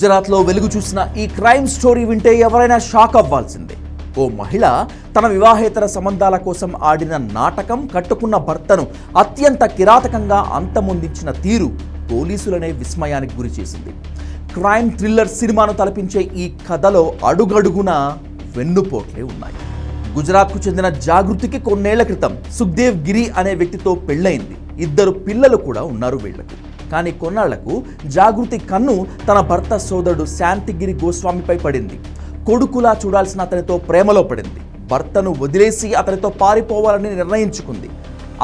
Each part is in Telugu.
గుజరాత్లో వెలుగు చూసిన ఈ క్రైమ్ స్టోరీ వింటే ఎవరైనా షాక్ అవ్వాల్సిందే. ఓ మహిళ తన వివాహేతర సంబంధాల కోసం ఆడిన నాటకం, కట్టుకున్న భర్తను అత్యంత కిరాతకంగా అంతమొందించిన తీరు పోలీసులనే విస్మయానికి గురి చేసింది. క్రైమ్ థ్రిల్లర్ సినిమాను తలపించే ఈ కథలో అడుగడుగునా వెన్నుపోట్లే ఉన్నాయి. గుజరాత్కు చెందిన జాగృతికి కొన్నేళ్ల క్రితం సుఖ్దేవ్ గిరి అనే వ్యక్తితో పెళ్లైంది. 2 పిల్లలు కూడా ఉన్నారు వీళ్లకు. కానీ కొన్నాళ్లకు జాగృతి కన్ను తన భర్త సోదరుడు శాంతిగిరి గోస్వామిపై పడింది. కొడుకులా చూడాల్సిన అతనితో ప్రేమలో పడింది. భర్తను వదిలేసి అతనితో పారిపోవాలని నిర్ణయించుకుంది.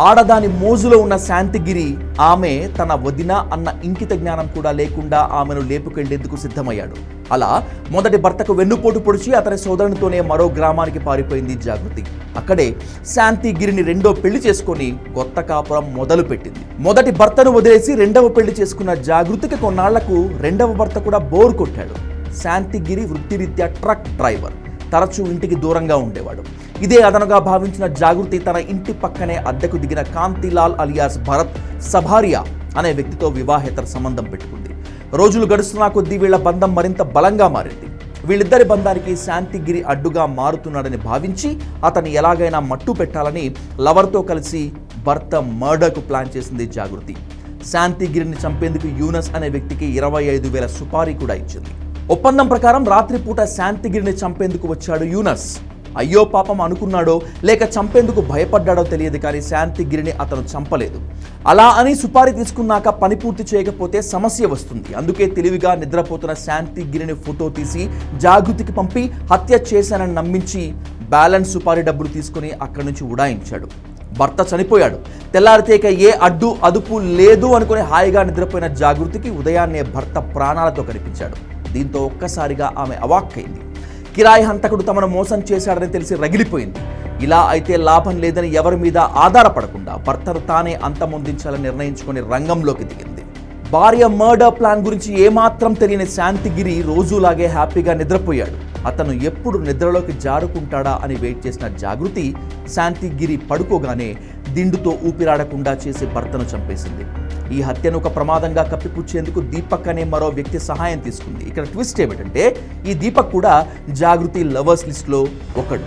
ఆడదాని మోజులో ఉన్న శాంతిగిరి ఆమె తన వదిన అన్న ఇంకిత జ్ఞానం కూడా లేకుండా ఆమెను లేపుకెళ్లేందుకు సిద్ధమయ్యాడు. అలా మొదటి భర్తకు వెన్నుపోటు పొడిచి అతని సోదరునితోనే మరో గ్రామానికి పారిపోయింది జాగృతి. అక్కడే శాంతిగిరిని రెండో పెళ్లి చేసుకొని కొత్త కాపురం మొదలుపెట్టింది. మొదటి భర్తను వదిలేసి రెండవ పెళ్లి చేసుకున్న జాగృతికి కొన్నాళ్లకు రెండవ భర్త కూడా బోర్ కొట్టాడు. శాంతిగిరి వృత్తిరీత్యా ట్రక్ డ్రైవర్, తరచూ ఇంటికి దూరంగా ఉండేవాడు. ఇదే అదనుగా భావించిన జాగృతి తన ఇంటి పక్కనే అద్దెకు దిగిన కాంతిలాల్ అలియాస్ భరత్ సభారియా అనే వ్యక్తితో వివాహేతర సంబంధం పెట్టుకుంది. రోజులు గడుస్తున్న కొద్దీ వీళ్ల బంధం మరింత బలంగా మారింది. వీళ్ళిద్దరి బంధానికి శాంతిగిరి అడ్డుగా మారుతున్నాడని భావించి అతన్ని ఎలాగైనా మట్టు పెట్టాలని లవర్తో కలిసి భర్త మర్డర్కు ప్లాన్ చేసింది జాగృతి. శాంతిగిరిని చంపేందుకు యూనస్ అనే వ్యక్తికి 25,000 సుపారీ కూడా ఇచ్చింది. ఒప్పందం ప్రకారం రాత్రిపూట శాంతిగిరిని చంపేందుకు వచ్చాడు యూనస్. అయ్యో పాపం అనుకున్నాడో లేక చంపేందుకు భయపడ్డాడో తెలియదు, కానీ శాంతిగిరిని అతను చంపలేదు. అలా అని సుపారీ తీసుకున్నాక పని పూర్తి చేయకపోతే సమస్య వస్తుంది. అందుకే తెలివిగా నిద్రపోతున్న శాంతిగిరిని ఫోటో తీసి జాగృతికి పంపి హత్య చేశానని నమ్మించి బ్యాలెన్స్ సుపారీ డబ్బులు తీసుకుని అక్కడి నుంచి ఉడాయించాడు. భర్త చనిపోయాడు. తెల్లారితే ఇక ఏ అడ్డు అదుపు లేదు అనుకుని హాయిగా నిద్రపోయిన జాగృతికి ఉదయాన్నే భర్త ప్రాణాలతో కనిపించాడు. దీంతో ఒక్కసారిగా ఆమె అవాక్కైంది. కిరాయి హంతకుడు తమను మోసం చేశాడని తెలిసి రగిలిపోయింది. ఇలా అయితే లాభం లేదని ఎవరి మీద ఆధారపడకుండా భర్తను తానే అంతమొందించాలని నిర్ణయించుకొని రంగంలోకి దిగింది. భార్య మర్డర్ ప్లాన్ గురించి ఏమాత్రం తెలియని శాంతిగిరి రోజులాగే హ్యాపీగా నిద్రపోయాడు. అతను ఎప్పుడు నిద్రలోకి జారుకుంటాడా అని వెయిట్ చేసిన జాగృతి శాంతిగిరి పడుకోగానే దిండుతో ఊపిరాడకుండా చేసి భర్తను చంపేసింది. ఈ హత్యను ఒక ప్రమాదంగా కప్పిపుచ్చేందుకు దీపక్ అనే మరో వ్యక్తి సహాయం తీసుకుంది. ఇక్కడ ట్విస్ట్ ఏమిటంటే ఈ దీపక్ కూడా జాగృతి లవర్స్ లిస్ట్లో ఒకడు.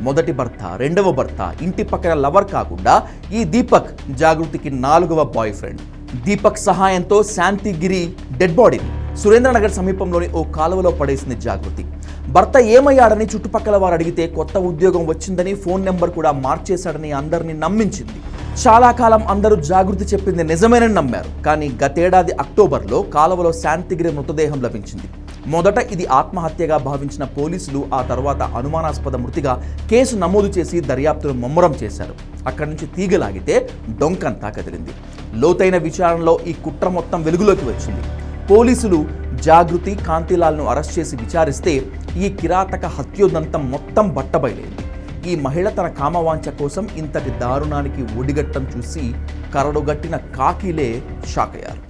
మొదటి భర్త, రెండవ భర్త, ఇంటి పక్కన లవర్ కాకుండా ఈ దీపక్ జాగృతికి 4వ బాయ్ ఫ్రెండ్. దీపక్ సహాయంతో శాంతిగిరి డెడ్ బాడీని సురేంద్రనగర్ సమీపంలోని ఓ కాలువలో పడేసింది జాగృతి. భర్త ఏమయ్యాడని చుట్టుపక్కల వారు అడిగితే కొత్త ఉద్యోగం వచ్చిందని, ఫోన్ నెంబర్ కూడా మార్చేశాడని అందరినీ నమ్మించింది. చాలా కాలం అందరూ జాగృతి చెప్పింది నిజమేనని నమ్మారు. కానీ గతేడాది అక్టోబర్లో కాలువలో శాంతిగిరి మృతదేహం లభించింది. మొదట ఇది ఆత్మహత్యగా భావించిన పోలీసులు ఆ తర్వాత అనుమానాస్పద మృతిగా కేసు నమోదు చేసి దర్యాప్తును ముమ్మరం చేశారు. అక్కడి నుంచి తీగలాగితే డొంకంతా కదిలింది. లోతైన విచారణలో ఈ కుట్ర మొత్తం వెలుగులోకి వచ్చింది. పోలీసులు జాగృతి, కాంతిలాల్ను అరెస్ట్ చేసి విచారిస్తే ఈ కిరాతక హత్యోదంతం మొత్తం బట్టబయలైంది. ఈ మహిళ తన కామవాంఛ కోసం ఇంతటి దారుణానికి ఒడిగట్టం చూసి కరడుగట్టిన కాకిలే షాక్ అయ్యారు.